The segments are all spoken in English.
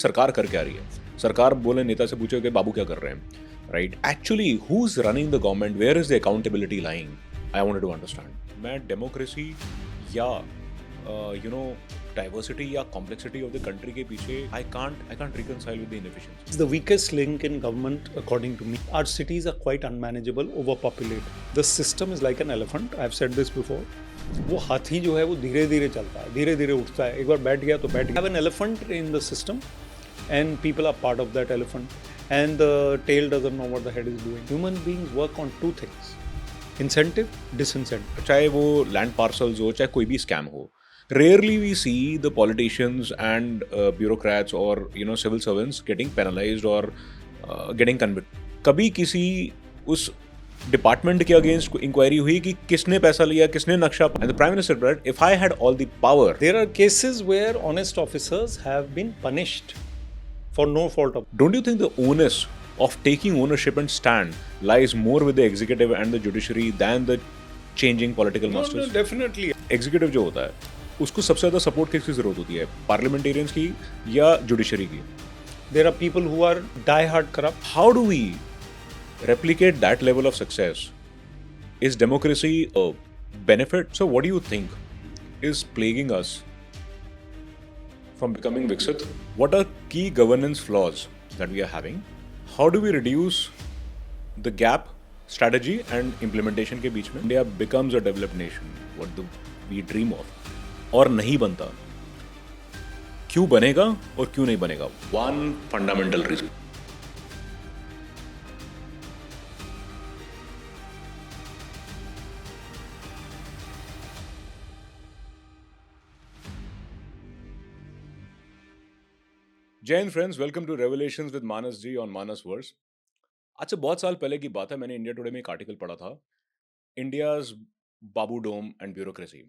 सरकार कर क्या रही है? सरकार बोले नेता से पूछे कि बाबू क्या कर रहे हैं, right? Actually who is running the government, where is the accountability lying? I wanted to understand. मैं डेमोक्रेसी या यू नो डाइवर्सिटी या कॉम्प्लेक्सिटी ऑफ द कंट्री के पीछे I can't reconcile with the inefficiency. It's the weakest link in government, according to me. Our cities are quite unmanageable, overpopulated. The system is like an elephant. I've said this before. वो हाथी जो है वो धीरे धीरे चलता है, धीरे धीरे उठता है, एक बार बैठ गया तो बैठ गया. Have an elephant in the system, and people are part of that elephant. And the tail doesn't know what the head is doing. Human beings work on two things: incentive, disincentive. चाहे वो land parcels हो, चाहे कोई भी scam हो, rarely we see the politicians and bureaucrats or civil servants getting penalized or getting convicted. कभी किसी उस डिपार्टमेंट के अगेंस्ट इंक्वायरी हुई कि किसने पैसा लिया, किसने नक्शा? And the prime minister said, if I had all the power. There are cases where honest officers have been punished for no fault of. Don't you think the onus of taking ownership and stand lies more with the executive and the judiciary than the changing political masters? No, definitely. Executive जो होता है उसको सबसे ज़्यादा support किसकी ज़रूरत होती है? पार्लियामेंटेरियंस की या जुडिशरी की? There are people who are die-hard corrupt. How do we replicate that level of success? Is democracy a benefit? So what do you think is plaguing us from becoming Viksit? What are key governance flaws that we are having? How do we reduce the gap strategy and implementation के बीच में? India becomes a developed nation. What do we dream of? और नहीं बनता. क्यों बनेगा और क्यों नहीं बनेगा? One fundamental reason. जय हिंद friends, welcome to revelations with Manas ji on Manas verse. आज से बहुत साल पहले की बात है, मैंने इंडिया टुडे में एक आर्टिकल पढ़ा था, India's babudom and bureaucracy.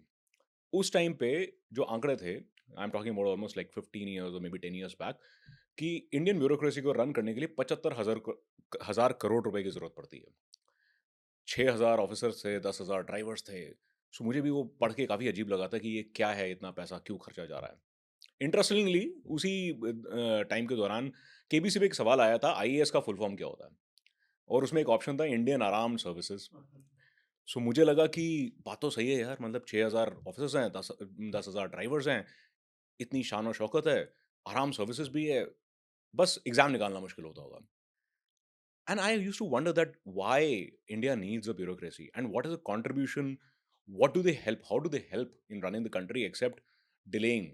उस टाइम पे जो आंकड़े थे, I am talking about almost like 15 years और मे बी 10 ईयर्स बैक, कि इंडियन ब्यूरोक्रेसी को रन करने के लिए 75,000 करोड़ रुपए की जरूरत पड़ती है. 6,000 ऑफिसर्स थे, 10,000 ड्राइवर्स थे. सो मुझे भी वो पढ़ के काफ़ी अजीब लगा था कि ये क्या है, इतना पैसा क्यों खर्चा जा रहा है. इंटरेस्टिंगली उसी टाइम के दौरान केबीसी पे एक सवाल आया था, आईएएस का फुल फॉर्म क्या होता है, और उसमें एक ऑप्शन था इंडियन आर्म्ड सर्विसेज. सो मुझे लगा कि बात तो सही है यार, मतलब 6,000 ऑफिसर्स हैं, 10,000 ड्राइवर्स हैं, इतनी शान और शौकत है, आराम सर्विसेज भी है, बस एग्जाम निकालना मुश्किल होता होगा. And I used to wonder that why India needs a bureaucracy and what is the contribution, what do they help, how do they help in running the country except delaying,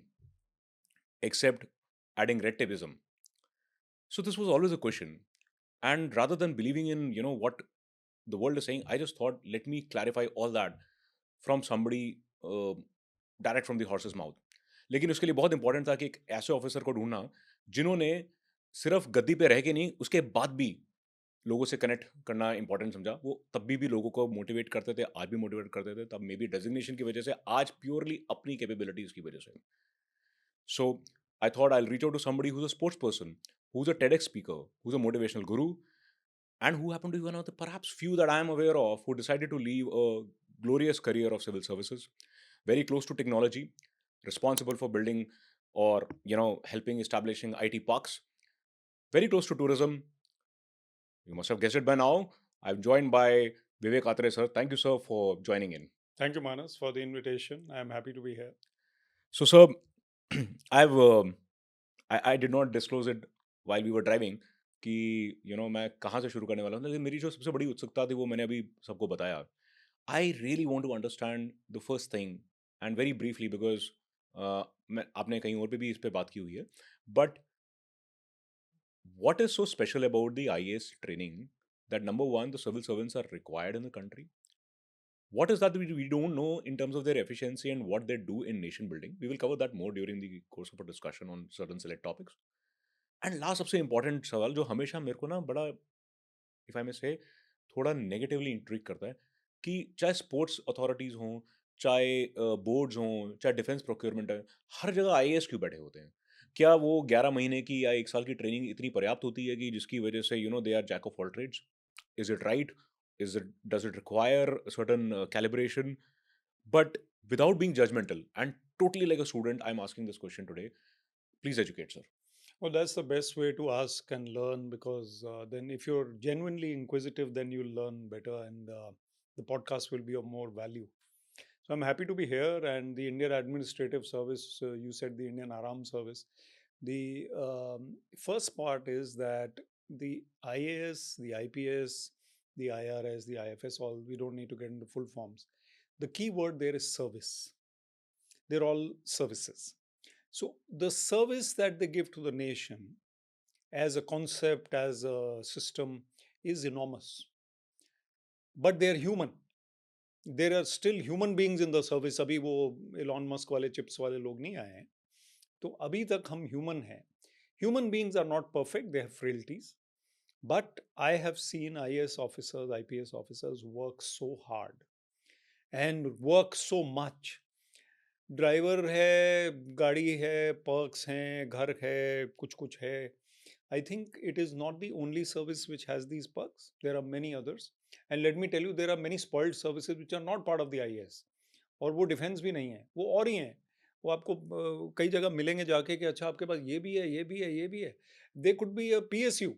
except adding red tapeism. So this was always a question. And rather than believing in, what the world is saying, I just thought, let me clarify all that from somebody direct from the horse's mouth. लेकिन उसके लिए बहुत important था कि एक ऐसे officer को ढूंढना जिन्होंने सिर्फ गद्दी पे रह के नहीं, उसके बाद भी लोगों से कनेक्ट करना इंपॉर्टेंट समझा. वो तब भी लोगों को मोटिवेट करते थे, आज भी मोटिवेट करते थे, तब मे बी डेजिग्नेशन की वजह से, आज प्योरली अपनी कैपेबिलिटीज की वजह से. So I thought I reach out to somebody who is a sports person, who is a TEDx speaker, who is a motivational guru, and who happened to be one of the perhaps few that I am aware of who decided to leave a glorious career of civil services, very close to technology, responsible for building or helping establishing IT parks, very close to tourism. You must have guessed it by now. I'm joined by Vivek Atre, sir. Thank you, sir, for joining in. Thank you, Manas, for the invitation. I am happy to be here. So, sir, I've I did not disclose it while we were driving कि मैं कहाँ से शुरू करने वाला हूँ, लेकिन मेरी जो सबसे बड़ी उत्सुकता थी वो मैंने अभी सबको बताया. I really want to understand the first thing and very briefly, because मैं आपने कहीं और पे भी इस पे बात की हुई है, but what is so special about the IAS training that number one, the civil servants are required in the country? What is that we don't know in terms of their efficiency and what they do in nation building? We will cover that more during the course of a discussion on certain select topics. And last, सबसे important सवाल जो हमेशा मेरे को ना बड़ा, if I may say, थोड़ा negatively intrigue करता है, कि चाहे स्पोर्ट्स अथॉरिटीज़ हों, चाहे बोर्ड्स हों, चाहे डिफेंस प्रोक्योरमेंट है, हर जगह आईएएस क्यों बैठे होते हैं? क्या वो 11 महीने की या 1 साल की ट्रेनिंग इतनी पर्याप्त होती है कि जिसकी वजह से they are jack of all trades? Is it right? Does it require certain calibration? But without being judgmental and totally like a student, I'm asking this question today. Please educate, sir. Well, that's the best way to ask and learn because then, if you're genuinely inquisitive, then you'll learn better and the podcast will be of more value. So, I'm happy to be here. And the Indian Administrative Service, you said the Indian Aram Service. The first part is that the IAS, the IPS, the IRS, the IFS, all we don't need to get into full forms. The key word there is service. They're all services. So, the service that they give to the nation as a concept, as a system, is enormous. But they're human. There are still human beings in the service. अभी वो Elon Musk वाले chips वाले लोग नहीं आए हैं. तो अभी तक हम ह्यूमन हैं. Human beings are not perfect, they have frailties. But I have seen IAS officers, IPS officers work so hard and work so much. Driver है, गाड़ी है, पर्क्स हैं, घर है, कुछ कुछ है. I think it is not the only service which has these perks. There are many others. And let me tell you, there are many spoiled services which are not part of the IAS. और वो defence भी नहीं है, वो और ही हैं. वो आपको कई जगह मिलेंगे जाके कि अच्छा आपके पास ये भी है, ये भी है, ये भी है. They could be a PSU,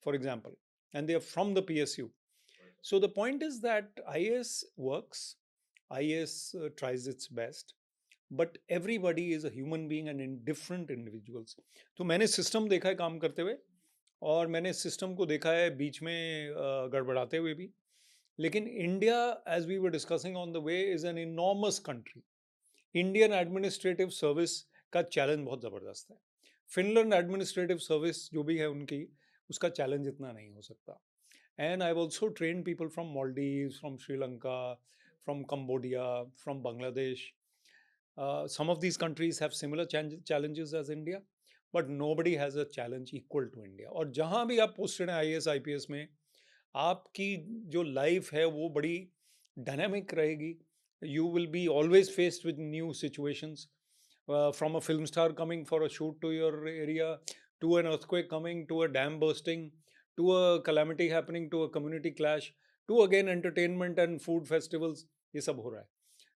for example, and they are from the PSU. So the point is that IAS works, IAS tries its best, but everybody is a human being and in different individuals. तो मैंने system देखा है काम करते हुए और मैंने system को देखा है बीच में गड़बड़ाते हुए भी. लेकिन India, as we were discussing on the way, is an enormous country. Indian administrative service का चैलेंज बहुत ज़बरदस्त है. फिनलैंड एडमिनिस्ट्रेटिव सर्विस जो भी है उनकी, उसका चैलेंज इतना नहीं हो सकता. And I have also train people from Maldives, from Sri Lanka, from Cambodia, from Bangladesh. Some of these countries have similar challenges as India, but nobody has a challenge equal to India. और जहाँ भी आप पोस्टेड हैं IAS IPS में, आपकी जो life है वो बड़ी डायनामिक रहेगी. You will be always faced with new situations, from a film star coming for a shoot to your area, to an earthquake coming, to a dam bursting, to a calamity happening, to a community clash, to again entertainment and food festivals. ये सब हो रहा है.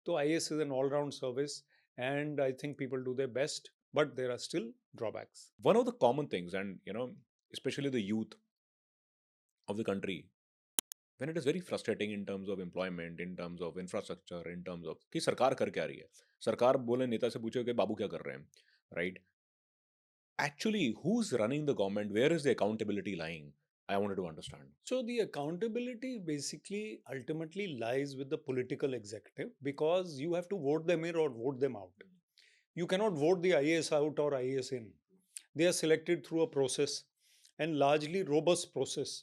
So IAS is an all-round service, and I think people do their best, but there are still drawbacks. One of the common things, and especially the youth of the country, when it is very frustrating in terms of employment, in terms of infrastructure, in terms of कि सरकार कर क्या रही है. सरकार बोले, नेता से पूछे कि बाबू क्या कर रहे हैं, right? Actually, who's running the government? Where is the accountability lying? I wanted to understand. So the accountability basically ultimately lies with the political executive, because you have to vote them in or vote them out. You cannot vote the IAS out or IAS in. They are selected through a process, and largely robust process.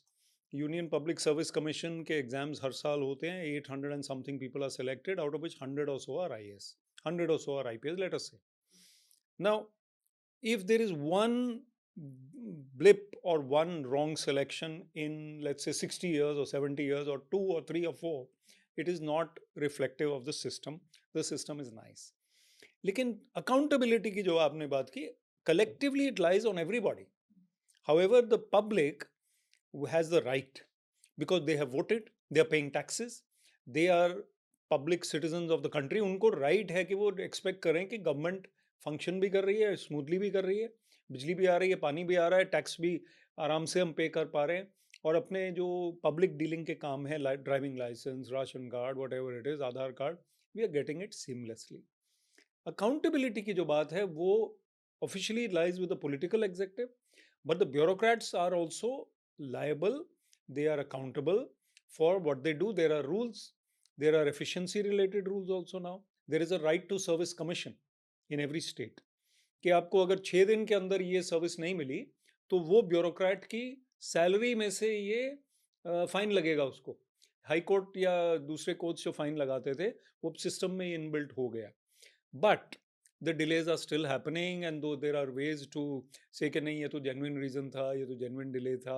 Union public service commission के exams हर साल होते हैं. 800 and something people are selected, out of which 100 or so are IAS, 100 or so are IPS, let us say. Now, if there is one blip or one wrong selection in, let's say, 60 years or 70 years or 2 or 3 or 4, it is not reflective of the system. The system is nice. लेकिन accountability की जो आपने बात की, collectively it lies on everybody. However, the public has the right, because they have voted, they are paying taxes, they are public citizens of the country. उनको right है कि वो expect करें कि government function भी कर रही है, smoothly भी कर रही है, बिजली भी आ रही है, पानी भी आ रहा है, टैक्स भी आराम से हम पे कर पा रहे हैं, और अपने जो पब्लिक डीलिंग के काम है, driving licence, ration card, whatever it is, Aadhaar card, we are getting it seamlessly. Accountability की जो बात है वो officially lies with the political executive, but the bureaucrats are also liable. They are accountable for what they do. There are rules. There are efficiency related rules also now. There is a right to service commission in every state. कि आपको अगर 6 दिन के अंदर ये service नहीं मिली तो वो ब्यूरोक्रेट की सैलरी में से ये फाइन लगेगा उसको. हाई कोर्ट या दूसरे कोर्ट जो फाइन लगाते थे वो सिस्टम में इनबिल्ट हो गया. But the delays are still happening, and though there are ways to say कि नहीं ये तो genuine reason था, ये तो genuine delay था,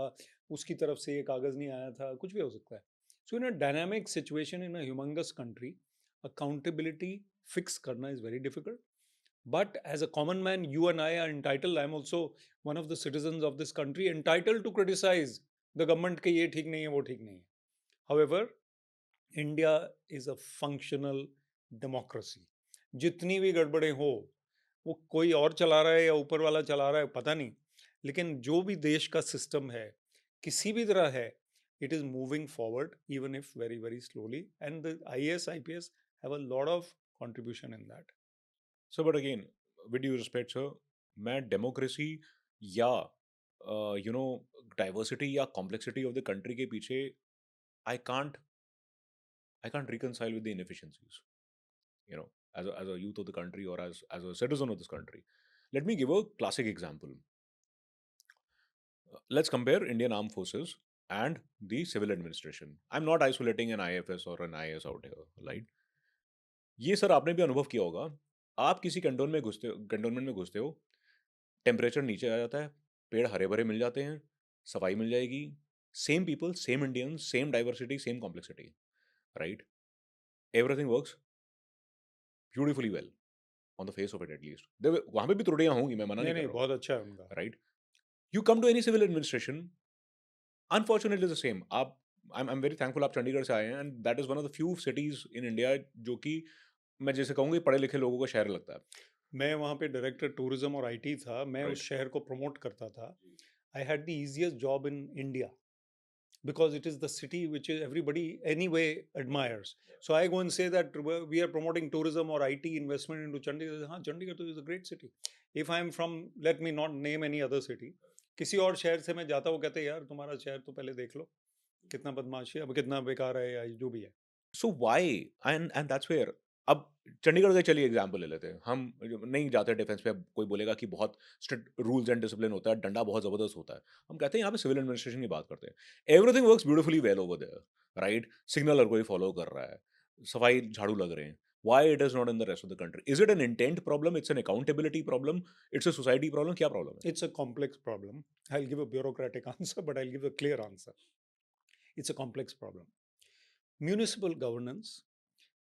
उसकी तरफ से ये कागज़ नहीं आया था, कुछ भी हो सकता है. So in a dynamic situation in a humongous country, accountability fix करना is very difficult. But as a common man, you and I are entitled, I am also one of the citizens of this country, entitled to criticize the government कि ये ठीक नहीं है, वो ठीक नहीं है. However, India is a functional democracy. जितनी भी गड़बड़ें हो वो कोई और चला रहा है या ऊपर वाला चला रहा है पता नहीं, लेकिन जो भी देश का सिस्टम है किसी भी तरह है, it is moving forward even if very very slowly, and the IAS IPS have a lot of contribution in that. So but again, with due respect sir, मैं डेमोक्रेसी या यू नो डाइवर्सिटी या complexity of the country के पीछे I can't I can't reconcile with the inefficiencies, you know, as a youth of the country or as a citizen of this country. Let me give a classic example. Let's compare Indian Armed Forces and the civil administration. I'm not isolating an IFS or an IAS out here, right? ये sir आपने भी अनुभव किया होगा. आप किसी cantonment में घुसते हो, टेम्परेचर नीचे आ जाता है, पेड़ हरे भरे मिल जाते हैं, सफाई मिल जाएगी, same people, same Indians, same diversity, same complexity, right? Everything works beautifully well on the face of it at least. वहां पे भी त्रुटियां होंगी, मैं मना नहीं नहीं कर नहीं, रहा बहुत अच्छा है उनका. हूँ, right? You come to any civil administration, unfortunately the same. आप I'm very thankful आप चंडीगढ़ से आए हैं, and that is one of the few cities in India जो कि मैं जैसे कहूँगी पढ़े लिखे लोगों का शहर लगता है. मैं वहाँ पे डायरेक्टर टूरिज्म और IT था, मैं Right. उस शहर को प्रमोट करता था. I had the easiest job in India because it is the city which is everybody anyway admires. So I go and say that we are promoting tourism or IT investment into Chandigarh. हाँ, Chandigarh is a great city. If I am from, let me not name any other city, किसी और शहर से मैं जाता हूँ, कहते हैं यार तुम्हारा शहर तो पहले देख लो, कितना बदमाशी है, अब कितना बेकार है, या जो भी है. So why? And that's where अब चंडीगढ़ का चलिए एग्जाम्पल ले लेते हैं. हम नहीं जाते डिफेंस पे. अब कोई बोलेगा कि बहुत स्ट्रिक्ट रूल्स एंड डिसिप्लिन होता है, डंडा बहुत जबरदस्त होता है. हम कहते हैं यहाँ पे सिविल एडमिनिस्ट्रेशन की बात करते हैं. Everything works beautifully well over there, right? Signal हर कोई फॉलो कर रहा है, सफाई झाड़ू लग रहे हैं. Why it is not in the rest of the country? Is it an intent problem? It's an accountability problem? It's a society problem? क्या problem है? It's a complex problem. I'll give a bureaucratic answer, but I'll give a clear answer. It's a complex problem. Municipal governance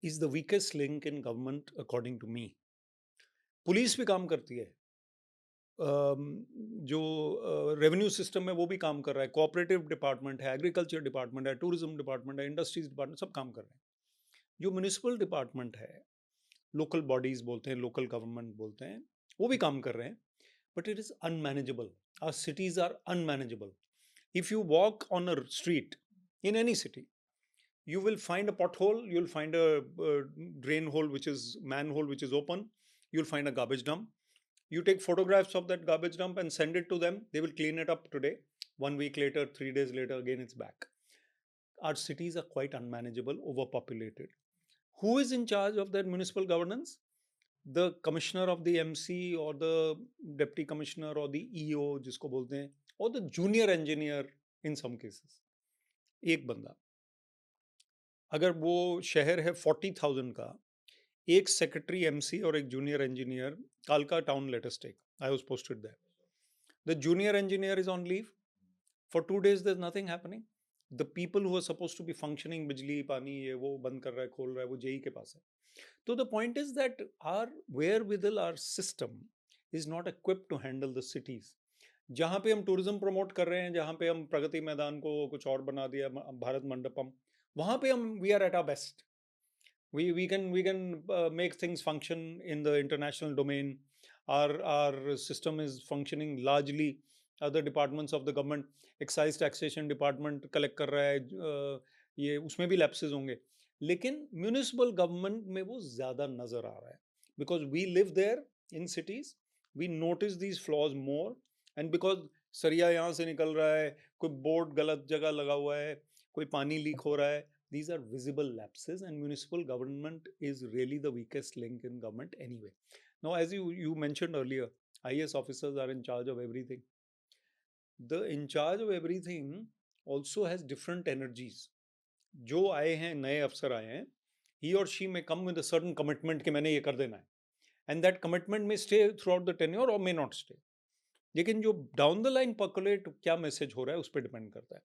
is the weakest link in government according to me. Police भी काम करती है, जो revenue system है वो भी काम कर रहा है, कोऑपरेटिव डिपार्टमेंट है, एग्रीकल्चर डिपार्टमेंट है, टूरिज्म डिपार्टमेंट है, इंडस्ट्रीज डिपार्टमेंट, सब काम कर रहे हैं. जो म्यूनिसिपल डिपार्टमेंट है, लोकल बॉडीज बोलते हैं, लोकल गवर्नमेंट बोलते हैं, वो भी काम कर रहे हैं, but it is unmanageable. Our cities are unmanageable. If you walk on a street in any city, you will find a pothole, you'll find a drain hole which is manhole which is open, you'll find a garbage dump. You take photographs of that garbage dump and send it to them, they will clean it up today, 1 week later, 3 days later, again it's back. Our cities are quite unmanageable, overpopulated. Who is in charge of their municipal governance? The commissioner of the MC, or the deputy commissioner, or the EO जिसको बोलते हैं, or the junior engineer in some cases. एक बंदा. अगर वो शहर है 40,000 का, एक सेक्रेटरी MC और एक जूनियर इंजीनियर, कालका town latest tech, I was posted there. The junior engineer is on leave for 2 days, there is nothing happening. The people who are suppose to be functioning, बिजली पानी ये वो बंद कर रहा है, खोल रहा है, वो जेई के पास है. तो the point is that our wherewithal our system is not equipped to handle the cities. जहाँ पे हम टूरिज्म प्रमोट कर रहे हैं, जहाँ पे हम प्रगति मैदान को कुछ और बना दिया, भारत मंडपम, वहाँ पे हम we are at our best. We can make things function in the international domain. Our system is functioning largely. Other departments of the government, excise taxation department collect कर रहा है, ये उसमें भी lapses होंगे, लेकिन municipal government में वो ज़्यादा नज़र आ रहा है, because we live there in cities, we notice these flaws more. And because सरिया यहाँ से निकल रहा है, कोई बोर्ड गलत जगह लगा हुआ है, कोई पानी लीक हो रहा है, these are visible lapses, and municipal government is really the weakest link in government anyway. Now, as you mentioned earlier, IAS officers are in charge of everything. The in charge of everything also has different energies. जो आए हैं, नए अफसर आए हैं, he or she may come with a certain commitment कि मैंने ये कर देना है, and that commitment may stay throughout the tenure or may not stay. लेकिन जो डाउन द लाइन पर्कुलेट क्या मैसेज हो रहा है उस पर डिपेंड करता है.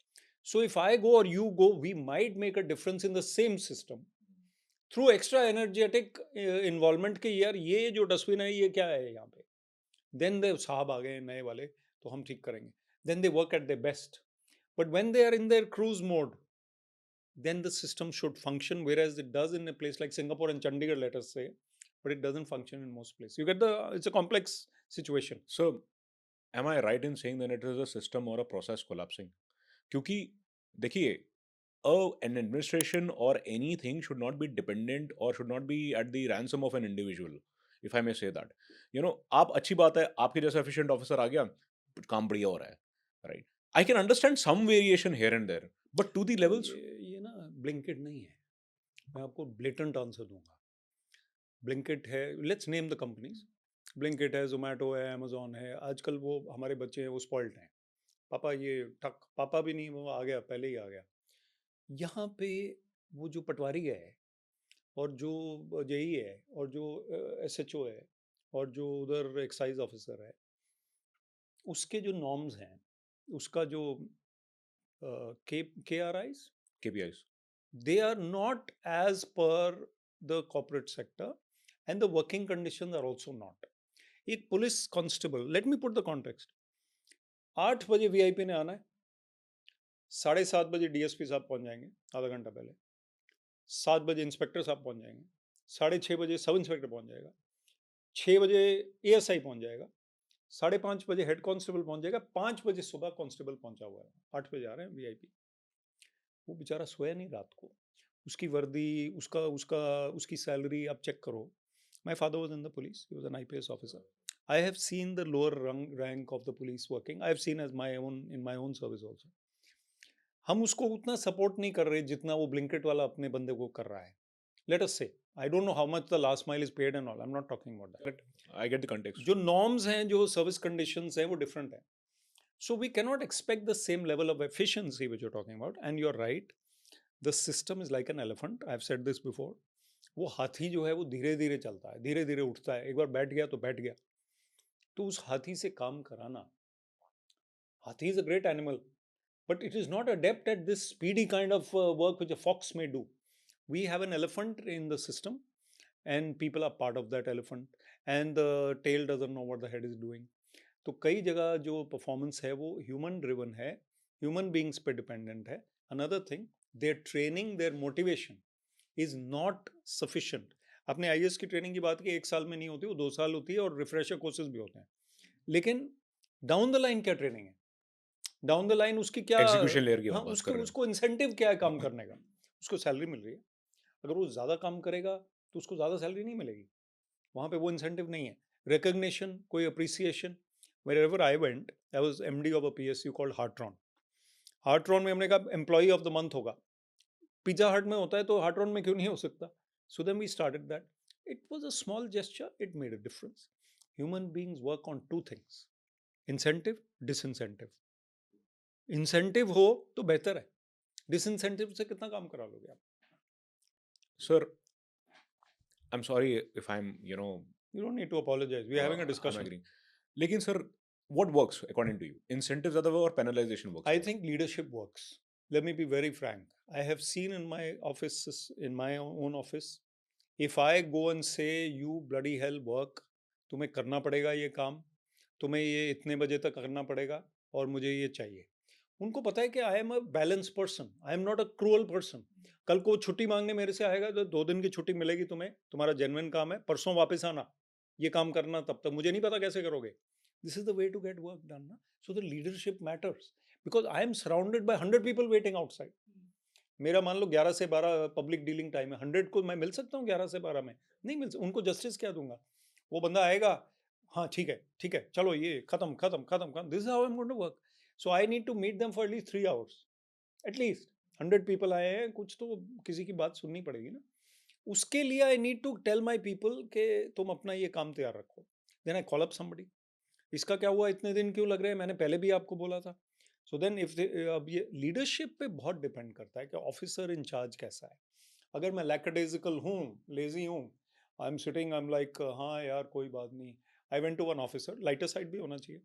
सो इफ आई गो और you go, we might make a difference in the same system through extra energetic involvement के, यार ये जो डस्टबिन है ये क्या है यहाँ पे, देन दे साहब आ गए नए वाले तो हम ठीक करेंगे, then they work at the best. But when they are in their cruise mode, then the system should function, whereas it does in a place like Singapore and Chandigarh, let us say, but it doesn't function in most places. You get the it's a complex situation. So, am I right in saying that it is a system or a process collapsing? क्योंकि देखिए, an administration or anything should not be dependent or should not be at the ransom of an individual, if I may say that. आप अच्छी बात है, आपके जैसा efficient officer आ गया, काम बढ़िया हो रहा है, right? I can understand some variation here and there, but to the levels. ये ना ब्लिंकिट नहीं है, मैं आपको ब्लेटेंट आंसर दूंगा. ब्लिंकिट है, let's name the companies. Blinkit है, जोमेटो है, अमेजोन है. आजकल वो हमारे बच्चे हैं, वो स्पॉइल्ड हैं. पापा ये ठक, पापा भी नहीं, वो आ गया, पहले ही आ गया. यहाँ पे वो जो पटवारी है और जो जेई है और जो एसएचओ है और जो उधर एक्साइज ऑफिसर है, उसके जो नॉर्म्स हैं, उसका जो K R Is, KPIs. they are not as per the corporate sector, and the working conditions are also not. एक police constable, let me put the context, 8 बजे वीआईपी ने आना है, 7:30 बजे डीएसपी साहब पहुंच जाएंगे, आधा घंटा पहले. 7 बजे इंस्पेक्टर साहब पहुंच जाएंगे, 6:30 बजे सब इंस्पेक्टर पहुंच जाएगा, 6 बजे एएसआई पहुंच जाएगा, 5:30 बजे हेड कांस्टेबल पहुंच जाएगा, 5 बजे सुबह कांस्टेबल पहुंचा हुआ है. 8 बजे आ रहे हैं वीआईपी. वो बेचारा सोया नहीं रात को, उसकी वर्दी, उसका उसका उसकी सैलरी आप चेक करो. My father was in the police, he was an IPS officer. I have seen the lower rank of the police working. I have seen as my own in my own service also. हम उसको उतना support नहीं कर रहे जितना वो Blinkit वाला अपने बंदे को कर रहा है. लेट अस से, I don't know how much the last mile is paid and all, I am not talking about that. I get the context. जो नॉर्म्स हैं, जो सर्विस कंडीशंस हैं, वो डिफरेंट है. So we cannot expect the same level of efficiency which you're talking about. And you're right, the system is like an elephant. I've said this before. वो हाथी जो है वो धीरे धीरे चलता है, धीरे धीरे उठता है. एक बार बैठ गया तो बैठ गया. तो उस हाथी से काम कराना, हाथी is a great animal, but it is not adept at this speedy kind of work which a fox may do. We have an elephant in the system, and people are part of that elephant, and the tail doesn't know what the head is doing. तो कई जगह जो performance है वो human driven है, human beings पे dependent है. Another thing, their training, their motivation is not sufficient. आपने आईएएस की ट्रेनिंग की बात की, 1 साल में नहीं होती, वो 2 साल होती है, और रिफ्रेशर कोर्सेज भी होते हैं. लेकिन डाउन द लाइन क्या ट्रेनिंग है, डाउन द लाइन उसकी क्या, Execution layer की हाँ, हम बात उसको कर रहे हैं. उसको इंसेंटिव क्या है काम करने का. उसको सैलरी मिल रही है, अगर वो ज़्यादा काम करेगा तो उसको ज़्यादा सैलरी नहीं मिलेगी. वहाँ पे वो इंसेंटिव नहीं है. रिकग्निशन, कोई appreciation. Wherever I went, I was MD of a PSU called Heartron. Heartron में हमने कहा एम्प्लॉई ऑफ द मंथ होगा. पिज्जा हट में होता है तो हार्ट्रॉन में क्यों नहीं हो सकता? So then we started that. It was a small gesture, it made a difference. Human beings work on two things: incentive, disincentive. Incentive हो तो बेहतर है, डिसइंसेंटिव से कितना काम करा लोगे आप? Sir, I'm sorry if I'm, You don't need to apologize. We are having a I'm discussion. agreeing. लेकिन sir, what works according to you? Incentive ज़्यादा work or penalization works? I think leadership works. Let me be very frank. I have seen in my offices, in my own office, if I go and say, you bloody hell work, तुम्हें करना पड़ेगा ये काम, तुम्हें ये इतने बजे तक करना पड़ेगा और मुझे ये चाहिए. उनको पता है कि I am a balance person, I am not a cruel person. कल को छुट्टी मांगने मेरे से आएगा तो 2 दिन की छुट्टी मिलेगी तुम्हें, तुम्हारा जेन्युइन काम है, परसों वापस आना, ये काम करना, तब तक मुझे नहीं पता कैसे करोगे. This is the way to get work done. Na? So the leadership matters because I am surrounded by 100 people waiting outside. मेरा मान लो 11 से 12 पब्लिक डीलिंग टाइम है, 100 को मैं मिल सकता हूँ 11 से 12 में? नहीं मिल सकता. उनको जस्टिस क्या दूंगा? वो बंदा आएगा, हाँ ठीक है, चलो ये खत्म खत्म खत्म खत्म. This is how I am going to work. So I need to meet them for at least 3 hours. At least 100 people आए हैं, कुछ तो किसी की बात सुननी पड़ेगी ना. उसके लिए I need to tell my people कि तुम अपना ये काम तैयार रखो. Then I call up somebody. इसका क्या हुआ, इतने दिन क्यों लग रहे हैं, मैंने पहले भी आपको बोला था. सो देन इफ अब ये लीडरशिप पे बहुत डिपेंड करता है कि ऑफिसर इंचार्ज कैसा है. अगर मैं लैकडेजिकल हूँ, लेजी हूँ, I am sitting, I am like हाँ यार कोई बात नहीं. I went to one officer, lighter side भी होना चाहिए.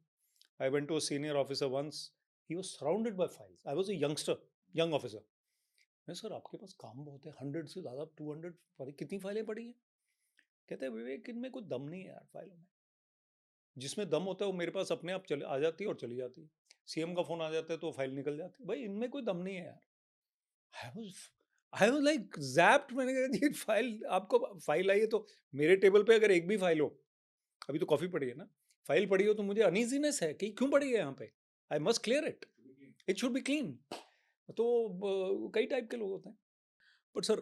I went to a senior officer once, he was surrounded by files. I was a youngster, young officer. मैं, sir आपके पास काम बहुत है, 100 से ज़्यादा, 200, कितनी फाइलें पड़ी हैं? कहते हैं विवेक इनमें कोई दम नहीं है यार फाइलों में. जिसमें दम होता है वो मेरे पास अपने आप चले आ जाती है और चली जाती है. सीएम का फोन आ जाता है तो फाइल निकल जाती है. भाई इनमें कोई दम नहीं है यार. I was I was like zapped, मैंने कहा जी फाइल, आपको फाइल आई है तो मेरे टेबल पे अगर एक भी फाइल हो, अभी तो कॉफ़ी पड़ी है ना, फाइल पड़ी हो तो मुझे अनईज़ीनेस है कि क्यों पड़ी है यहाँ पे? I must clear it, it should be clean. तो कई टाइप के लोग होते हैं। बट सर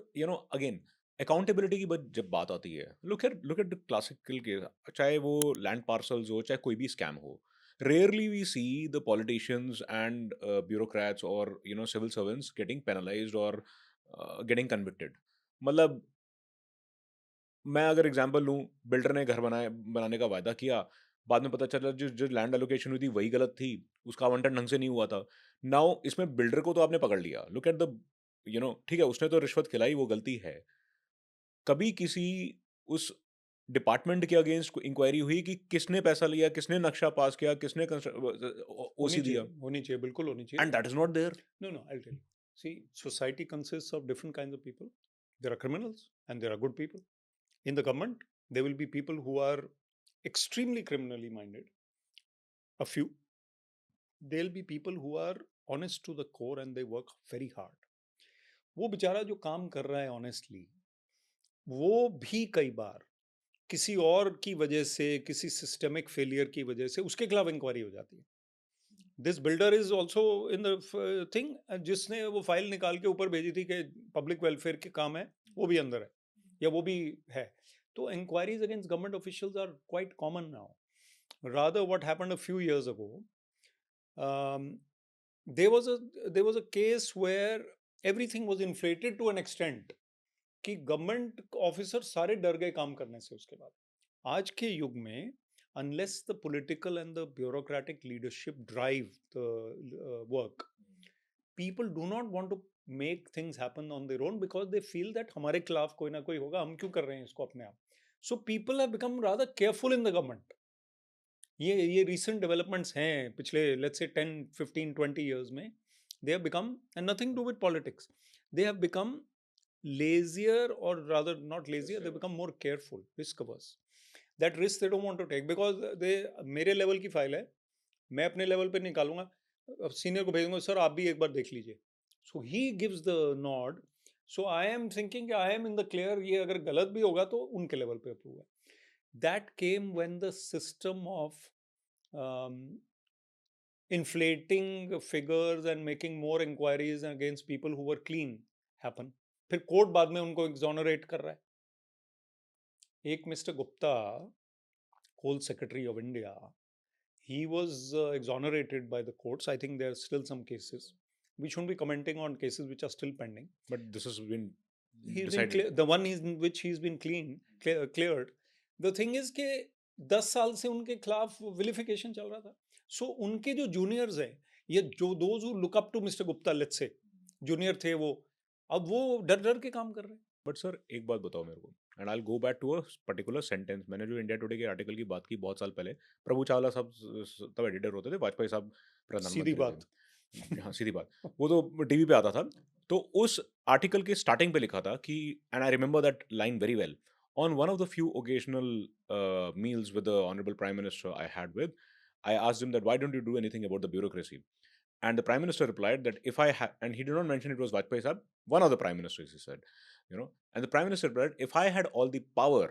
अगेन अकाउंटेबिलिटी की जब बात आती है, look at the classical case, चाहे वो लैंड पार्सल्स हो चाहे कोई भी स्कैम हो, rarely we see the politicians and bureaucrats और सिविल सर्वेंट्स गेटिंग पेनलाइज्ड और गेटिंग कन्विक्टेड। मतलब मैं अगर एग्जांपल लूं, बिल्डर ने घर बनाने का वायदा किया, बाद में पता चला जो जो लैंड एलोकेशन हुई थी वही गलत थी, उसका आवंटन ढंग से नहीं हुआ था। नाउ इसमें बिल्डर को तो आपने पकड़ लिया, लुक एट द ठीक है, उसने तो रिश्वत खिलाई, वो गलती है। कभी किसी उस डिपार्टमेंट के अगेंस्ट इंक्वायरी हुई कि किसने पैसा लिया, किसने नक्शा पास किया, किसने होनी ओसी दिया? होनी चाहिए, बिल्कुल होनी चाहिए। And that is not there. No, no, I'll tell you. See, society consists of different kinds of people. There are criminals and there are good people. In the government, there will be people who are extremely criminally minded. A few. There'll be people who are honest to the core and they work very hard. वो बेचारा जो काम कर रहा है honestly, वो भी कई बार किसी और की वजह से, किसी सिस्टमिक फेलियर की वजह से उसके खिलाफ इंक्वायरी हो जाती है। This builder is also in the thing, जिसने वो फाइल निकाल के ऊपर भेजी थी कि पब्लिक वेलफेयर के काम है, वो भी अंदर है या वो भी है। तो inquiries against government officials are quite common now. Rather what happened a few years ago, there was a there was a case where everything was inflated to an extent कि गवर्नमेंट ऑफिसर सारे डर गए काम करने से। उसके बाद आज के युग में, unless the political and the bureaucratic leadership drive the work, people do not want to make things happen on their own because they feel that हमारे खिलाफ कोई ना कोई होगा, हम क्यों कर रहे हैं इसको अपने आप। So people have become rather careful in the government. ये recent developments हैं पिछले let's say 10 15 20 years में। they have become, and nothing to do with politics, they have become lazier, or rather not lazier, they become more careful, risk averse. That risk they don't want to take because they, मेरे level की file है, मैं अपने level पे निकालूंगा, senior को भेजूंगा, sir आप भी एक बार देख लीजिए। So he gives the nod. So I am thinking I am in the clear, ये अगर गलत भी होगा तो उनके लेवल पे अप्रूव है। That came when the system of inflating figures and making more inquiries against people who were clean happen। फिर कोर्ट बाद में उनको exonerate कर रहा है। एक mister Gupta, coal secretary of India, he was exonerated by the courts। I think there are still some cases. We shouldn't be commenting on cases which are still pending. But this has been He's been decided. clear, the one is in which he's been cleared। The thing is कि 10 साल से उनके खिलाफ vilification चल रहा था। सो उनके जो जूनियर्स हैं, ये जो those who look up to mister Gupta, let's say junior थे वो, अब वो डर डर के काम कर रहे हैं। बट सर एक बात बताओ मेरे को, and I go back to a particular sentence. मैंने जो इंडिया टुडे के आर्टिकल की बात की बहुत साल पहले, प्रभु चावला साहब तब एडिटर होते थे, वाजपेयी साहब सीधी प्रधानमंत्री बात। थे। हाँ, सीधी बात। वो तो टीवी पे आता था। तो उस आर्टिकल के स्टार्टिंग पे लिखा था कि, and I remember that line very well, on one of the few occasional meals with the honourable prime minister I had with, I asked him that why don't you do anything about the bureaucracy? And the prime minister replied that if I had, and he did not mention it was Vajpayee Sahab, one of the prime ministers, he said, and the prime minister replied, if I had all the power,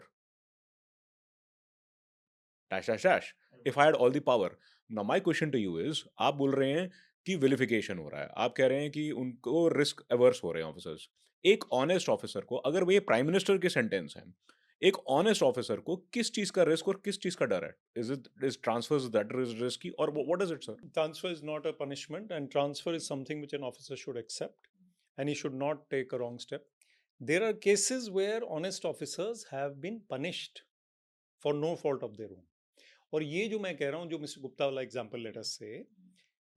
dash, dash, dash, if I had all the power. Now, my question to you is, आप बोल रहे हैं कि vilification हो रहा है, आप कह रहे हैं कि उनको रिस्क अवर्स हो रहे हैं ऑफिसर्स। एक ऑनेस्ट ऑफिसर को, अगर वो ये प्राइम मिनिस्टर के सेंटेंस हैं, एक ऑनेस्ट ऑफिसर को किस चीज का रिस्क और किस चीज का डर है? Is transfers that is risky, और what is it sir? Transfer is not a punishment, and transfer is something which an officer should accept, and he should not take a wrong step. There are cases where honest officers have been punished for no fault of their own. और ये जो मैं कह रहा हूँ, जो mister Gupta वाला example, let us से,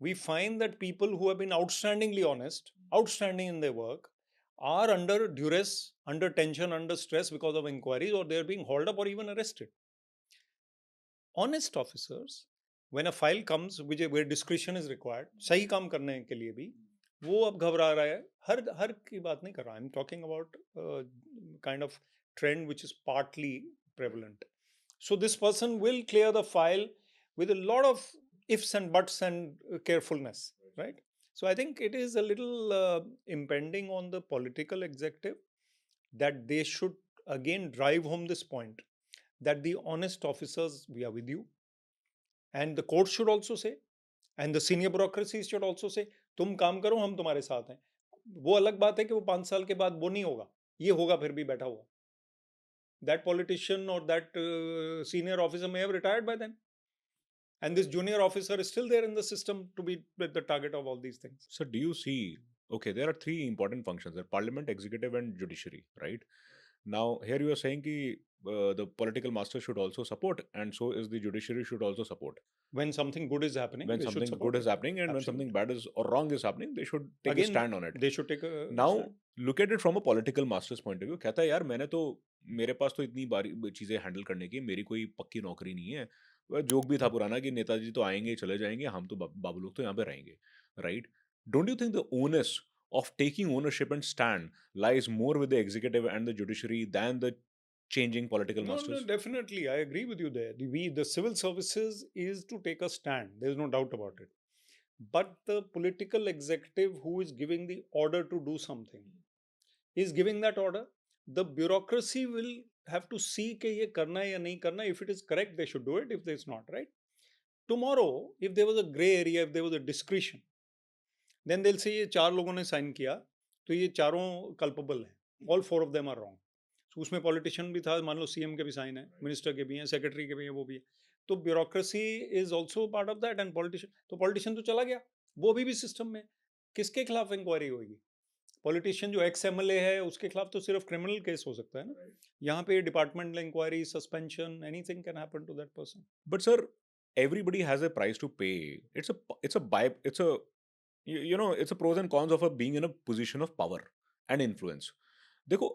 we find that people who have been outstandingly honest, outstanding in their work, are under duress, under tension, under stress because of inquiries, or they are being hauled up or even arrested. Honest officers, when a file comes which where discretion is required, सही काम करने के लिए भी वो अब घबरा रहा है। हर की बात नहीं कर रहा, आई am talking about kind of trend which is partly prevalent. So this person will clear the file with a lot of ifs and buts and carefulness, right? So I think it is a little impending on the political executive that they should again drive home this point that the honest officers, we are with you, and the court should also say, and the senior bureaucracies should also say, तुम काम करो, हम तुम्हारे साथ हैं. वो अलग बात है कि वो 5 साल के बाद वो नहीं होगा, ये होगा फिर भी बैठा हुआ. That politician or that senior officer may have retired by then, and this junior officer is still there in the system to be the target of all these things. So do you see, okay, there are three important functions: there parliament, executive, and judiciary, right? Now here you are saying ki, the political master should also support, and so is the judiciary should also support. When something good is happening, When they should something support good is it. happening, and when something Absolutely. bad is or wrong is happening, they should take a Again, stand on it. they should take a Now stand. look at it from a political master's point of view. कहता है यार मेरे पास तो इतनी बारी चीजें handle करने की मेरी कोई पक्की नौकरी नहीं है. वह जोक भी था पुराना कि नेताजी तो आएंगे चले जाएंगे, हम तो बाबू लोग तो यहाँ पे रहेंगे, right? Don't you think the onus of taking ownership and stand lies more with the executive and the judiciary than the changing political No, masters? definitely. I agree with you there. The civil services is to take a stand. There's no doubt about it. But the political executive who is giving the order to do something is giving that order. The bureaucracy will have to see कि ये करना है या नहीं करना. If it is correct, they should do it. If it's not, right? Tomorrow, if there was a gray area, if there was a discretion, then they'll say ये चार लोगों ने साइन किया तो ये चारों culpable हैं. All four of them are wrong. So उसमें पॉलिटिशियन भी था, मान लो सीएम के भी साइन है, मिनिस्टर के भी हैं, सेक्रेटरी के भी हैं, वो भी है. तो bureaucracy is also part of that, and politician, तो पॉलिटिशियन तो चला गया, वो भी सिस्टम में. किसके खिलाफ इंक्वायरी होगी? पॉलिटिशियन जो एक्स एमएलए है उसके खिलाफ तो सिर्फ क्रिमिनल केस हो सकता है ना. यहाँ पे departmental inquiry, suspension, anything can happen to that person. But sir, everybody has a price to pay. It's a it's a pros and cons of being in a position of power and influence. देखो,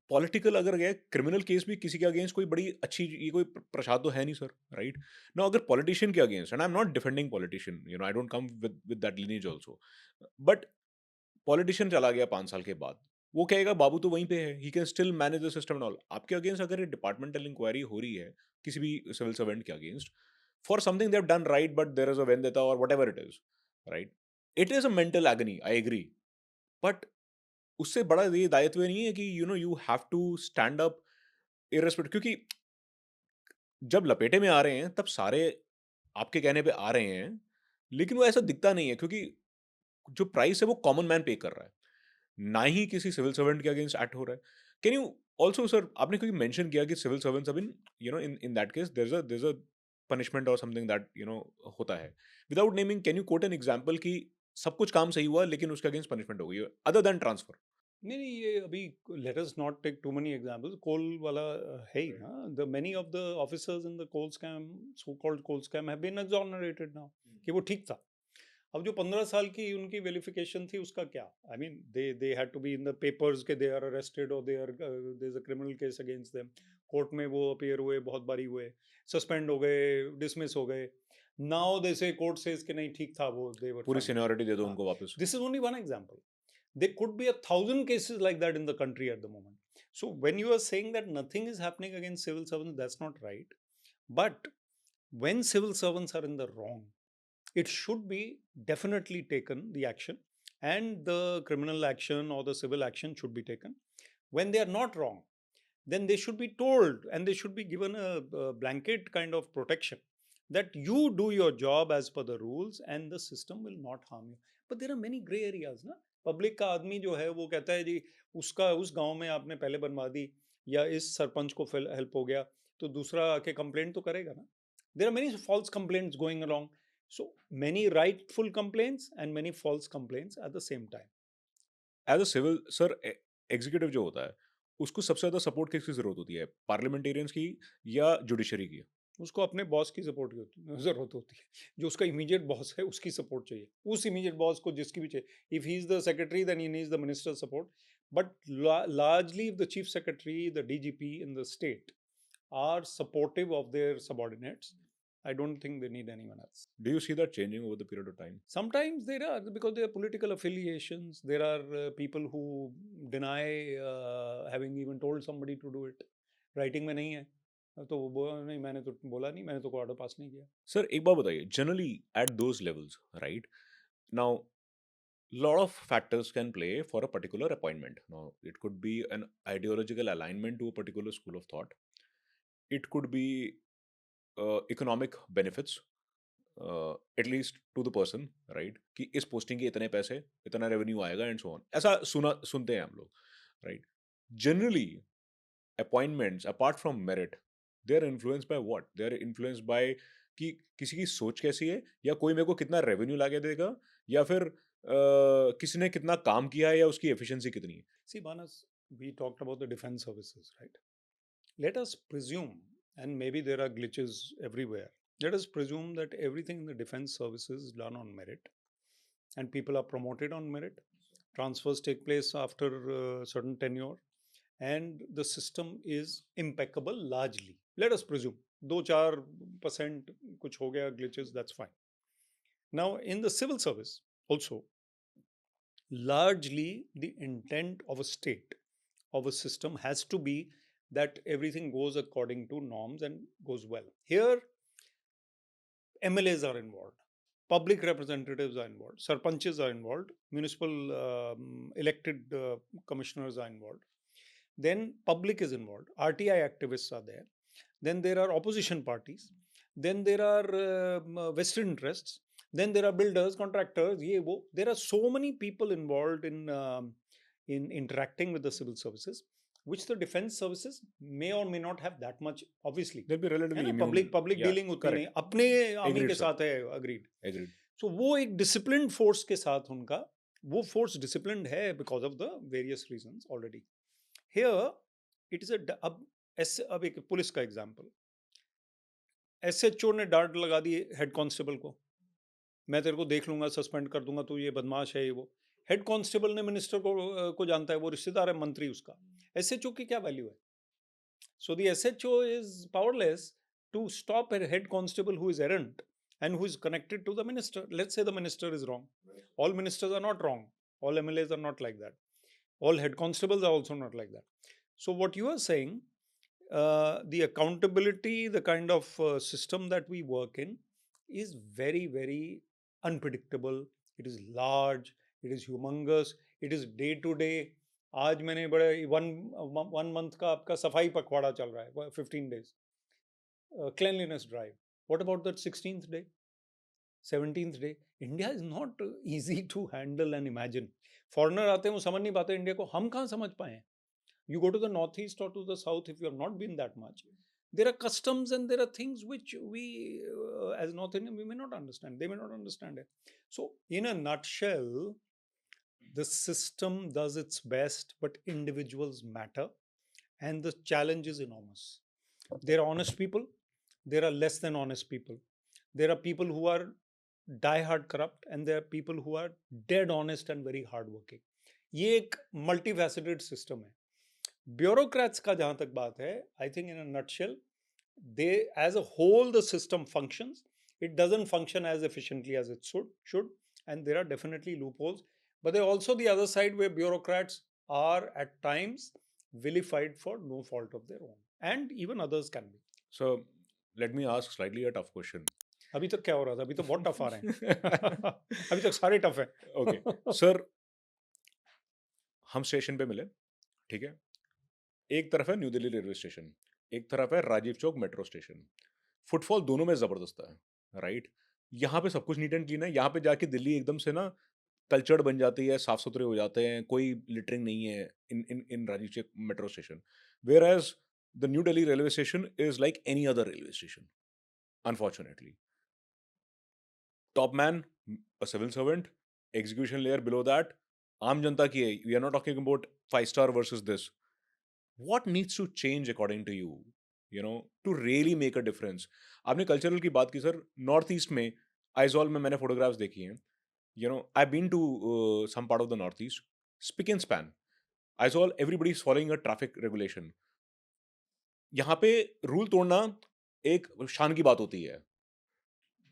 political अगर गए criminal case भी किसी के against कोई बड़ी अच्छी ये कोई प्रसाद तो है नहीं सर, राइट? ना अगर पॉलिटिशियन के against, and I am not defending politician, I don't come with that lineage also, but politician चला गया 5 साल के बाद, वो कहेगा बाबू तो वहीं पे है, he can still manage the system and all. आपके अगेंस्ट अगर डिपार्टमेंटल इंक्वायरी हो रही है किसी भी सिविल सर्वेंट के against for something they have done right but there is a vendetta और whatever it is, right? It is a mental agony, I agree, but उससे बड़ा ये दायित्व नहीं है कि you have to stand up irrespective, क्योंकि जब लपेटे में आ रहे हैं तब सारे आपके कहने पे आ रहे हैं, लेकिन वो ऐसा दिखता नहीं है क्योंकि जो प्राइस है वो कॉमन मैन पे कर रहा है, ना ही किसी सिविल सर्वेंट के अगेंस्ट एक्ट हो रहा है. कैन यू ऑल्सो सर, आपने क्योंकि मेंशन किया कि civil servants have been, in that case there is a punishment और समथिंग दैट होता है, without naming can you quote an example कि सब कुछ काम सही हुआ लेकिन उसके अगेंस्ट पनिशमेंट हो गई अदर देन ट्रांसफर? नहीं नहीं, ये अभी let us not take too many examples. Coal वाला है ही ना. The many of the officers in the coal scam, so called coal scam, have been exonerated now, कि वो ठीक था. अब जो 15 साल की उनकी वेरिफिकेशन थी उसका क्या? I mean they had to be in the papers के दे आर अरेस्टेड और they are there is a criminal case against them. Court में वो अपीयर हुए, बहुत बारी हुए, सस्पेंड हो गए, डिसमिस हो गए. नाउ दे से कोर्ट सेज कि नहीं ठीक था वो, दे वर पूरी फाइन. सीनियरिटी दे दो हाँ, उनको वापस. This is only one example. There could be 1,000 cases like that in the country at the moment. So when you are saying that nothing is happening against civil servants, that's not right. But when civil servants are in the wrong, it should be definitely taken, the action, and the criminal action or the civil action should be taken. When they are not wrong, then they should be told and they should be given a blanket kind of protection that you do your job as per the rules and the system will not harm you. But there are many gray areas ना. Public का आदमी जो है वो कहता है जी उसका उस गांव में आपने पहले बनवा दी, या इस सरपंच को हेल्प हो गया, तो दूसरा आके कंप्लेंट तो करेगा ना. There are many false complaints going along. So many rightful complaints and many false complaints at the same time. As a civil sir, executive जो होता है उसको सबसे ज्यादा सपोर्ट किसकी जरूरत होती है, पार्लियामेंटेरियंस की या जुडिशरी की? उसको अपने बॉस की सपोर्ट की ज़रूरत होती है. जो उसका इमीडिएट बॉस है उसकी सपोर्ट चाहिए, उस इमीडिएट बॉस को जिसकी भी चाहिए. If he is the secretary then he needs the minister support. But largely if the chief secretary, the DGP in the state are supportive of their subordinates, I don't think they need anyone else. Do you see that changing over the period of time? Sometimes there are, because there are political affiliations. There are people who deny having even told somebody to do it. Writing में नहीं है तो वो बोला नहीं, मैंने तो बोला नहीं, मैंने तो कोई ऑर्डर पास नहीं किया. सर एक बात बताइए, generally at those levels, right now lot of factors can play for a particular appointment. Now, it could be an ideological alignment to a particular school of thought. It could be economic benefits, at least to the person, right? कि इस posting के इतने पैसे, इतना revenue आएगा and so on. ऐसा सुनते हैं हम लोग, right? Generally, appointments apart from merit, they are influenced by what? They are influenced by कि किसी की सोच कैसी है, या कोई मेरे को कितना रेवेन्यू ला के देगा, या फिर किसी ने कितना काम किया है, या उसकी एफिशिएंसी कितनी है. See, Manas, we talked about the defense services, right? Let us presume, and maybe there are glitches everywhere, let us presume that everything in the defense services is done on merit and people are promoted on merit. Transfers take place after certain tenure and the system is impeccable largely. Let us presume 2-4% kuch ho gaya glitches, that's fine. Now, in the civil service, also, largely the intent of a state, of a system, has to be that everything goes according to norms and goes well. Here, MLAs are involved, public representatives are involved, sarpanches are involved, municipal elected commissioners are involved. Then public is involved, RTI activists are there. Then there are opposition parties. Then there are vested interests. Then there are builders, contractors, ye wo. There are so many people involved in interacting with the civil services, which the defense services may or may not have that much. Obviously, They'll be है relatively ना, immune. public Yeah, dealing उतनी नहीं, correct. अपने army Agreed, के sir. साथ है, agreed. Agreed. So वो एक disciplined force के साथ उनका, वो force disciplined है because of the various reasons already. Here it is अब एक पुलिस का एग्जाम्पल, एसएचओ ने डांट लगा दी हेड कांस्टेबल को, मैं तेरे को देख लूंगा, सस्पेंड कर दूंगा, तू ये बदमाश है, ये वो. हेड कांस्टेबल ने मिनिस्टर को जानता है, वो रिश्तेदार है मंत्री उसका. एसएचओ की क्या वैल्यू है? So the SHO is powerless to stop a head constable who is errant and who is connected to the minister. Let's say the minister is wrong. All ministers are not wrong. All MLAs are not like that. All head constables are also not like that. So what you are saying, the accountability, the kind of system that we work in is very, very unpredictable. It is large, it is humongous, it is day to day. आज मैंने बड़े one month का आपका सफाई पखवाड़ा चल रहा है, 15 days cleanliness drive. What about that 16th day, 17th day? India is not easy to handle and imagine. Foreigner आते हैं, वो समझ नहीं पाते इंडिया को, हम कहाँ समझ पाए हैं? You go to the northeast or to the south, if you have not been that much, there are customs and there are things which we as North Indian we may not understand, they may not understand it. So in a nutshell, the system does its best, but individuals matter, and the challenge is enormous. There are honest people, there are less than honest people, there are people who are die hard corrupt, and there are people who are dead honest and very hard working. ये एक multifaceted system है. Bureaucrats का जहाँ तक बात है, I think in a nutshell, they as a whole the system functions. It doesn't function as efficiently as it should, and there are definitely loopholes. But there are also the other side where bureaucrats are at times vilified for no fault of their own, and even others can be. So let me ask slightly a tough question. अभी तक क्या हो रहा था? अभी तो बहुत tough आ रहे हैं. अभी तक सारे टफ है. Okay, sir, हम स्टेशन पे मिले, ठीक है. एक तरफ है न्यू दिल्ली रेलवे स्टेशन, एक तरफ है Rajiv Chowk metro station. Footfall दोनों में जबरदस्त है, राइट. यहाँ पे सब कुछ नीट एंड क्लीन है. यहाँ पे जाके दिल्ली एकदम से ना कल्चर्ड बन जाती है, साफ सुथरे हो जाते हैं, कोई लिटरिंग नहीं है in Rajiv Chowk metro station. Where as the new Delhi railway station is like any other railway station, unfortunately. Top man, a civil servant, execution layer below that, आम जनता की है. We are not talking about 5-star versus this. What needs to change according to you, to really make a difference? आपने cultural की बात की sir. North east में आइजॉल में मैंने फोटोग्राफ्स देखी हैं. I been to some part of the north east. Spick and span. Aizawl, everybody is following a traffic regulation. यहाँ पे रूल तोड़ना एक शान की बात होती है.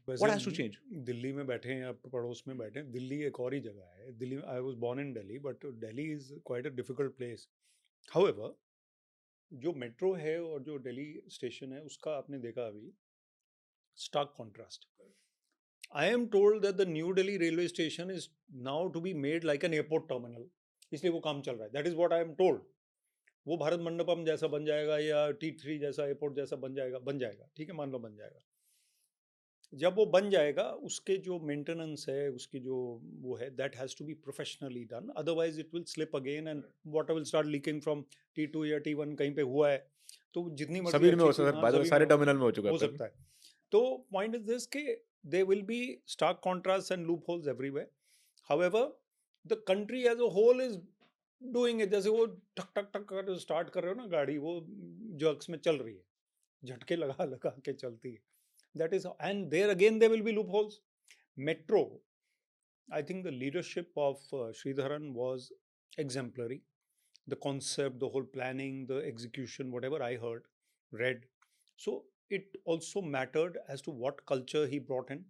What has to change? Delhi में बैठे हैं, आप पड़ोस में बैठे हैं. दिल्ली एक और ही जगह है. Delhi, I was born in Delhi, but Delhi is quite a difficult place. However, जो मेट्रो है और जो दिल्ली स्टेशन है, उसका आपने देखा अभी stark contrast. I am told that the New Delhi railway station is now to be made like an airport terminal. इसलिए वो काम चल रहा है. That is what I am told. वो भारत मंडपम जैसा बन जाएगा या T3 जैसा एयरपोर्ट जैसा बन जाएगा. ठीक है, मान लो बन जाएगा. जब वो बन जाएगा उसके जो मेंटेनेंस है, उसकी जो वो है, that has to be professionally done, otherwise it will slip again and water will start leaking from T2 या T1 कहीं पे हुआ है तो जितनी मर्जी सभी में अच्छी हो चीज, सकता है, हाँ बाय द वे सभी में सारे टर्मिनल में हो चुका है हो अब तक. सकता है. तो पॉइंट इज दिस कि they will be stark contrast and loopholes everywhere. However the country as a whole is doing it. जैसे वो ठक ठक ठक कर स्टार्ट कर रहे हो ना गाड़ी, वो जर्क्स में चल रही है, झटके लगा लगा के चलती है. That is, and there again there will be loopholes. Metro, I think the leadership of Sridharan was exemplary. The concept, the whole planning, the execution, whatever I heard, read. So it also mattered as to what culture he brought in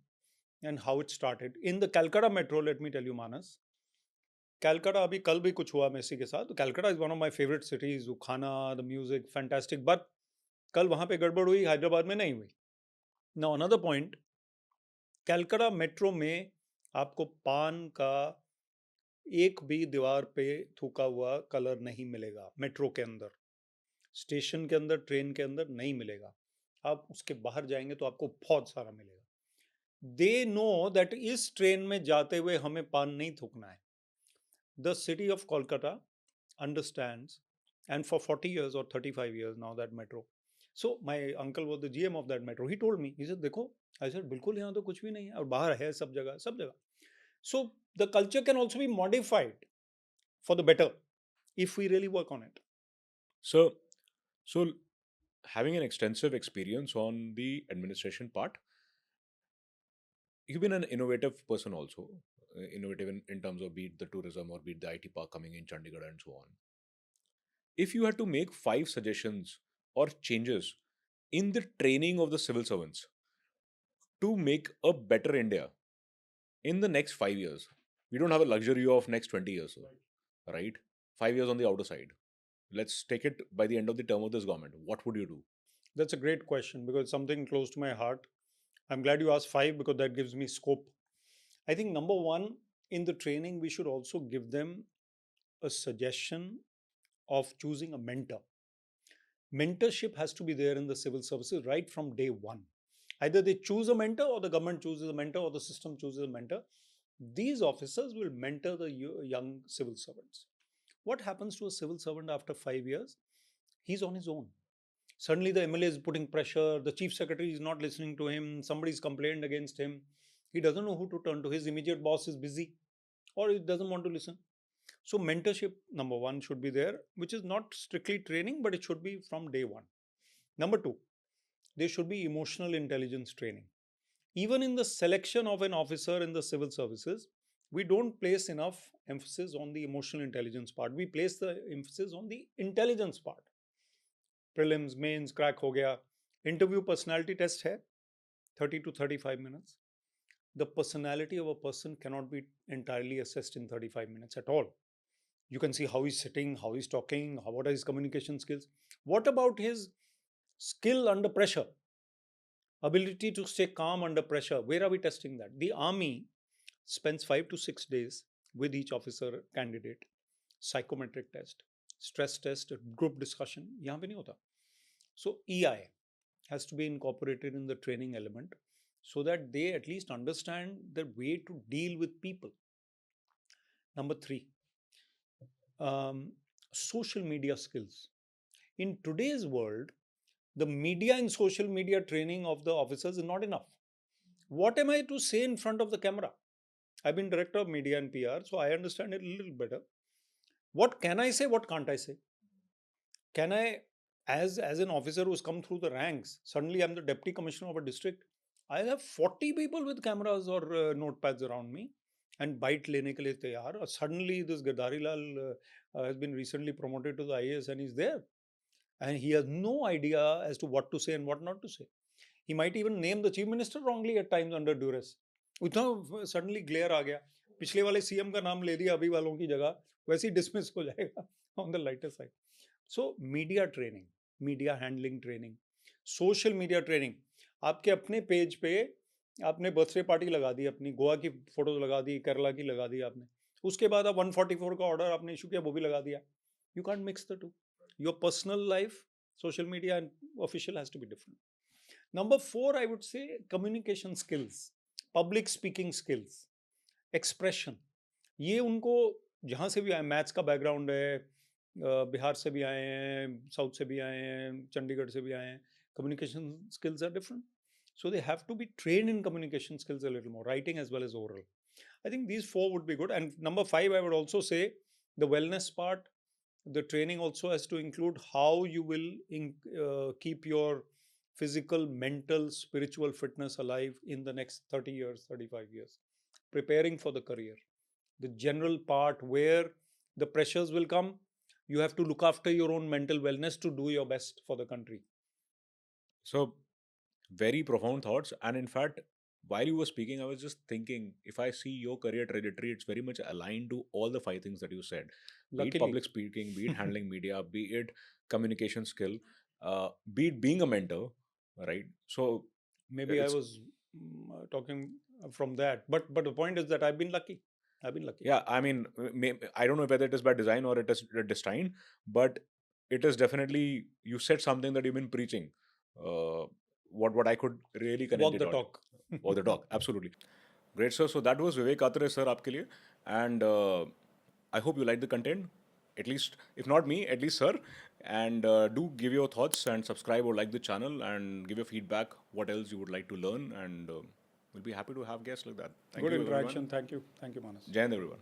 and how it started. In the Calcutta Metro, let me tell you, Manas, Calcutta, अभी कल भी कुछ हुआ Messi के साथ. तो Calcutta is one of my favorite cities. वो खाना, the music, fantastic. But कल वहाँ पे गड़बड़ हुई, हैदराबाद में नहीं हुई. Now another point, Calcutta metro में आपको पान का एक भी दीवार पे थूका हुआ कलर नहीं मिलेगा. मेट्रो के अंदर, स्टेशन के अंदर, ट्रेन के अंदर नहीं मिलेगा. आप उसके बाहर जाएंगे तो आपको बहुत सारा मिलेगा. दे नो दैट इस ट्रेन में जाते हुए हमें पान नहीं थूकना है. The city of Kolkata understands, and for 40 years or 35 years now, that metro. So my uncle was the GM of that metro. He told me, he said देखो, I said बिल्कुल यहाँ तो कुछ भी नहीं है और बाहर है सब जगह सब जगह. So the culture can also be modified for the better if we really work on it. So having an extensive experience on the administration part, you've been an innovative person also, innovative in terms of be it the tourism or be it the IT park coming in Chandigarh and so on. If you had to make 5 suggestions or changes in the training of the civil servants to make a better India in the next 5 years, we don't have a luxury of next 20 years, right? 5 years on the outer side. Let's take it by the end of the term of this government. What would you do? That's a great question because something close to my heart. I'm glad you asked 5 because that gives me scope. I think number one, in the training, we should also give them a suggestion of choosing a mentor. Mentorship has to be there in the civil services right from day one. Either they choose a mentor or the government chooses a mentor or the system chooses a mentor. These officers will mentor the young civil servants. What happens to a civil servant after 5 years? He's on his own. Suddenly the MLA is putting pressure, the chief secretary is not listening to him, somebody's complained against him. He doesn't know who to turn to. His immediate boss is busy or he doesn't want to listen. So mentorship, number one, should be there, which is not strictly training, but it should be from day one. Number two, there should be emotional intelligence training. Even in the selection of an officer in the civil services, we don't place enough emphasis on the emotional intelligence part. We place the emphasis on the intelligence part. Prelims, mains, crack ho gaya. Interview personality test hai, 30 to 35 minutes. The personality of a person cannot be entirely assessed in 35 minutes at all. You can see how he's sitting, how he's talking, what are his communication skills. What about his skill under pressure? Ability to stay calm under pressure. Where are we testing that? The army spends 5 to 6 days with each officer candidate. Psychometric test, stress test, group discussion. यहाँ पे नहीं होता. So EI has to be incorporated in the training element so that they at least understand the way to deal with people. Number 3, social media skills. In today's world, the media and social media training of the officers is not enough. What am I to say in front of the camera? I've been director of media and PR, so I understand it a little better. What can I say? What can't I say? Can I, as an officer who's come through the ranks, suddenly I'm the deputy commissioner of a district, I have 40 people with cameras or notepads around me and bite lene ke liye tayar. Or suddenly this Girdhari Lal has been recently promoted to the IAS and he's there. And he has no idea as to what to say and what not to say. He might even name the chief minister wrongly at times under duress. उतना suddenly glare आ गया. पिछले वाले CM का नाम ले दिया अभी वालों की जगह, वैसे ही dismiss हो जाएगा on the lighter side. So media training, media handling training, social media training. आपके अपने पेज पे आपने बर्थडे पार्टी लगा दी अपनी, गोवा की फोटोज लगा दी, केरला की लगा दी आपने, उसके बाद आप 144 का ऑर्डर आपने इशू किया, वो भी लगा दिया. You can't mix the two. Your personal life, social media and official has to be different. Number 4, I would say communication skills, public speaking skills, expression. ये उनको जहाँ से भी आए, मैथ्स का बैकग्राउंड है, बिहार से भी आए हैं, साउथ से भी आए हैं, चंडीगढ़ से भी आए हैं, communication skills are different. So they have to be trained in communication skills a little more, writing as well as oral. I think these 4 would be good. And number 5, I would also say the wellness part. The training also has to include how you will keep your physical, mental, spiritual fitness alive in the next 30 years, 35 years. Preparing for the career. The general part where the pressures will come, you have to look after your own mental wellness to do your best for the country. So, very profound thoughts. And in fact, while you were speaking, I was just thinking if I see your career trajectory, it's very much aligned to all the 5 things that you said, be it Luckily. public speaking, be it handling media, be it communication skill, be it being a mentor, right? So, Maybe I it's, was talking from that, but the point is that I've been lucky. I've been lucky. yeah, I mean, I don't know whether it is by design or it is destined, but it is definitely, you said something that you've been preaching. Uh, what I could really connect Walk it the on. talk. Or the talk, absolutely. Great, sir. So that was Vivek Atre, sir, आपके लिए. And I hope you like the content. At least, if not me, at least sir. And do give your thoughts and subscribe or like the channel and give your feedback. What else you would like to learn, and we'll be happy to have guests like that. Thank Good you, interaction. everyone. Thank you, Manas. Jai Hind, everyone.